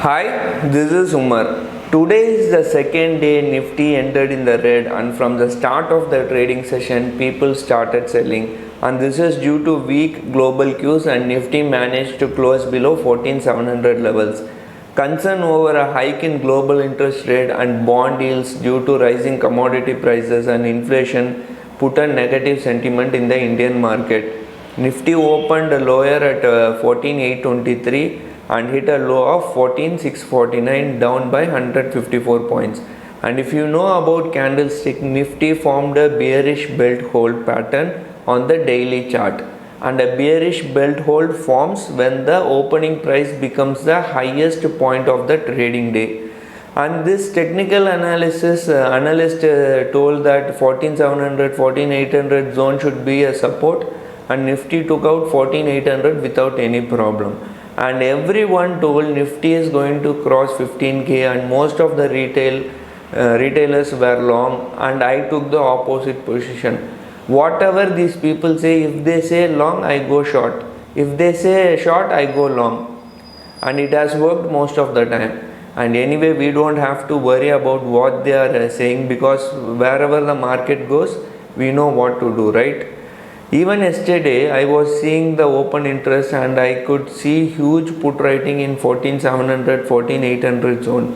Hi, this is Umar. Today is the second day Nifty entered in the red, and from the start of the trading session people started selling, and this is due to weak global cues, and Nifty managed to close below 14,700 levels. Concern over a hike in global interest rate and bond yields due to rising commodity prices and inflation put a negative sentiment in the Indian market. Nifty opened lower at 14,823 and hit a low of 14,649, down by 154 points. And if you know about candlestick, Nifty formed a bearish belt hold pattern on the daily chart. And a bearish belt hold forms when the opening price becomes the highest point of the trading day. And this technical analysis analyst told that 14,700 14,800 zone should be a support, and Nifty took out 14,800 without any problem. And everyone told Nifty is going to cross 15k, and most of the retailers were long, and I took the opposite position. Whatever these people say, if they say long, I go short. If they say short, I go long. And it has worked most of the time. And anyway, we don't have to worry about what they are saying, because wherever the market goes, we know what to do, right? Even yesterday, I was seeing the open interest, and I could see huge put writing in 14,700 14,800 zone.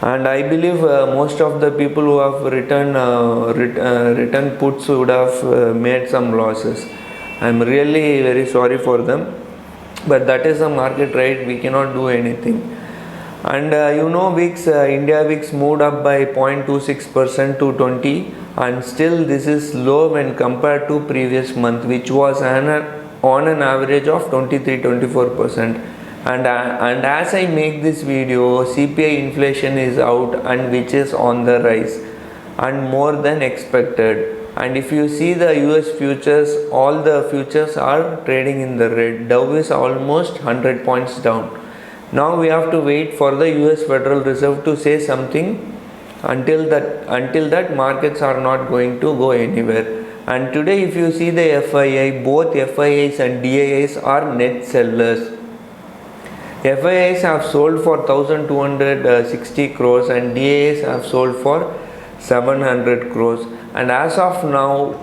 And I believe most of the people who have written puts would have made some losses. I'm really very sorry for them, but that is the market, right? We cannot do anything. And VIX, India VIX moved up by 0.26% to 20, and still this is low when compared to previous month, which was on an average of 23-24%. And as I make this video, CPI inflation is out, and which is on the rise and more than expected. And if you see the US futures, all the futures are trading in the red. Dow is almost 100 points down. Now we have to wait for the US Federal Reserve to say something. Until that markets are not going to go anywhere. And today, if you see the FII, both FIIs and DIIs are net sellers. FIIs have sold for 1,260 crores and DIIs have sold for 700 crores. And as of now,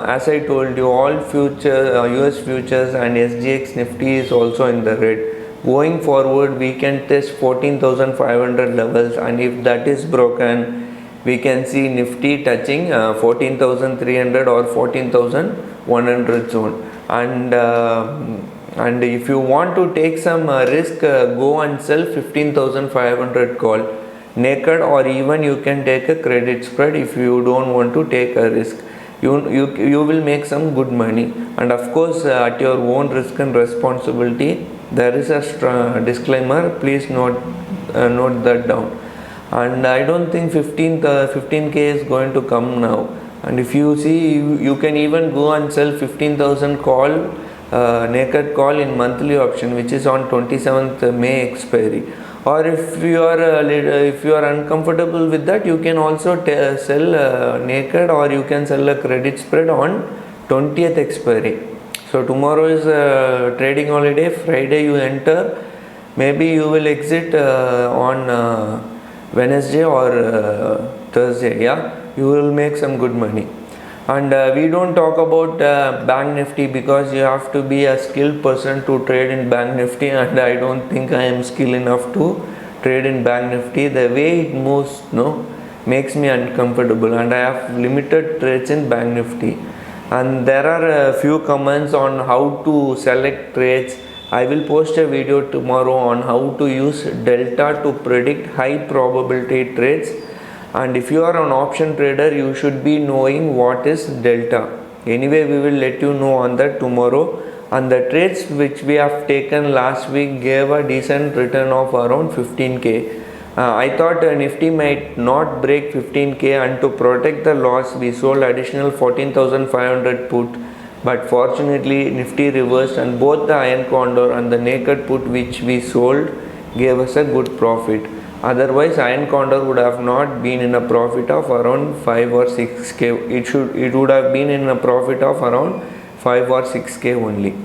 as I told you, all US futures and SGX Nifty is also in the red. Going forward, we can test 14,500 levels, and if that is broken, we can see Nifty touching 14,300 or 14,100 zone. And if you want to take some risk, go and sell 15,500 call naked, or even you can take a credit spread if you don't want to take a risk. You will make some good money, and of course at your own risk and responsibility. There is a disclaimer, please note that down. And I don't think 15k is going to come now. And if you see, you can even go and sell 15,000 call naked call in monthly option, which is on 27th May expiry. Or if you are uncomfortable with that, you can also sell naked, or you can sell a credit spread on 20th expiry. So tomorrow is a trading holiday. Friday you enter, maybe you will exit on Wednesday or Thursday. Yeah, you will make some good money. And we don't talk about Bank Nifty, because you have to be a skilled person to trade in Bank Nifty, and I don't think I am skilled enough to trade in Bank Nifty. The way it moves makes me uncomfortable, and I have limited trades in Bank Nifty. And there are a few comments on how to select trades. I will post a video tomorrow on how to use delta to predict high probability trades. And if you are an option trader, you should be knowing what is delta. Anyway, we will let you know on that tomorrow. And the trades which we have taken last week gave a decent return of around 15k. I thought Nifty might not break 15k, and to protect the loss, we sold additional 14,500 put. But fortunately, Nifty reversed, and both the iron condor and the naked put which we sold gave us a good profit. Otherwise, iron condor would have not been in a profit of around 5 or 6k. It would have been in a profit of around 5 or 6k only.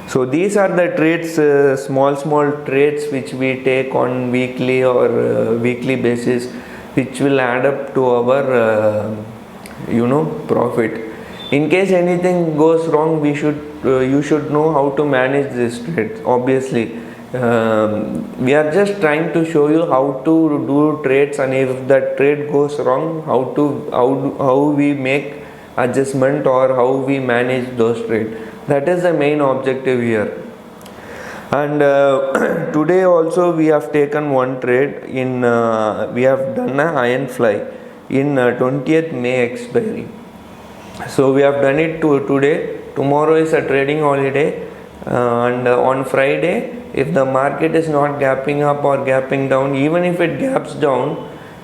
So these are the trades, small trades which we take on weekly or weekly basis, which will add up to our profit. In case anything goes wrong, you should know how to manage this trade. Obviously, we are just trying to show you how to do trades, and if that trade goes wrong, how we make adjustment or how we manage those trades. That is the main objective here. And today also we have taken one trade in we have done an iron fly in 20th May expiry. So we have done it today. Tomorrow is a trading holiday, and on Friday, if the market is not gapping up or gapping down, even if it gaps down,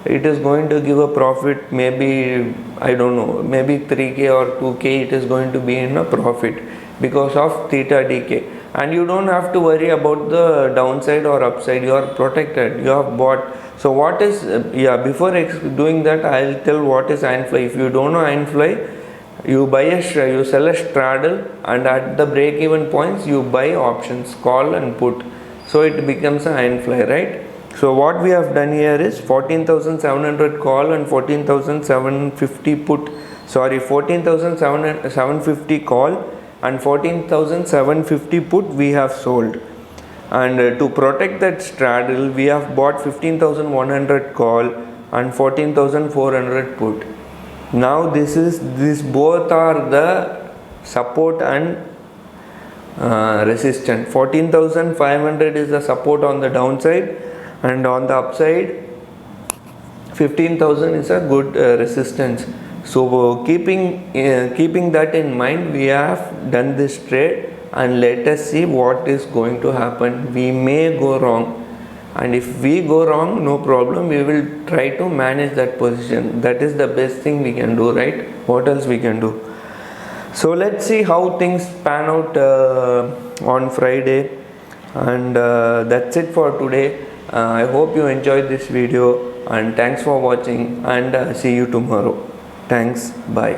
it is going to give a profit, maybe I don't know, maybe 3k or 2k, it is going to be in a profit because of theta decay. And you don't have to worry about the downside or upside. You are protected, you have bought. So what is before doing that, I'll tell what is iron fly. If you don't know iron fly, you sell a straddle, and at the break even points you buy options, call and put, so it becomes an iron fly, right? So what we have done here is 14,700 call and 14,750 put, 14,750 call and 14,750 put we have sold. And to protect that straddle, we have bought 15,100 call and 14,400 put. Now this both are the support and resistance. 14,500 is the support on the downside, and on the upside 15,000 is a good resistance. So keeping that in mind, we have done this trade, and let us see what is going to happen. We may go wrong, and if we go wrong, no problem, we will try to manage that position. That is the best thing we can do, right? What else we can do? So let's see how things pan out on Friday, and that's it for today. I hope you enjoyed this video, and thanks for watching, and see you tomorrow. Thanks, bye.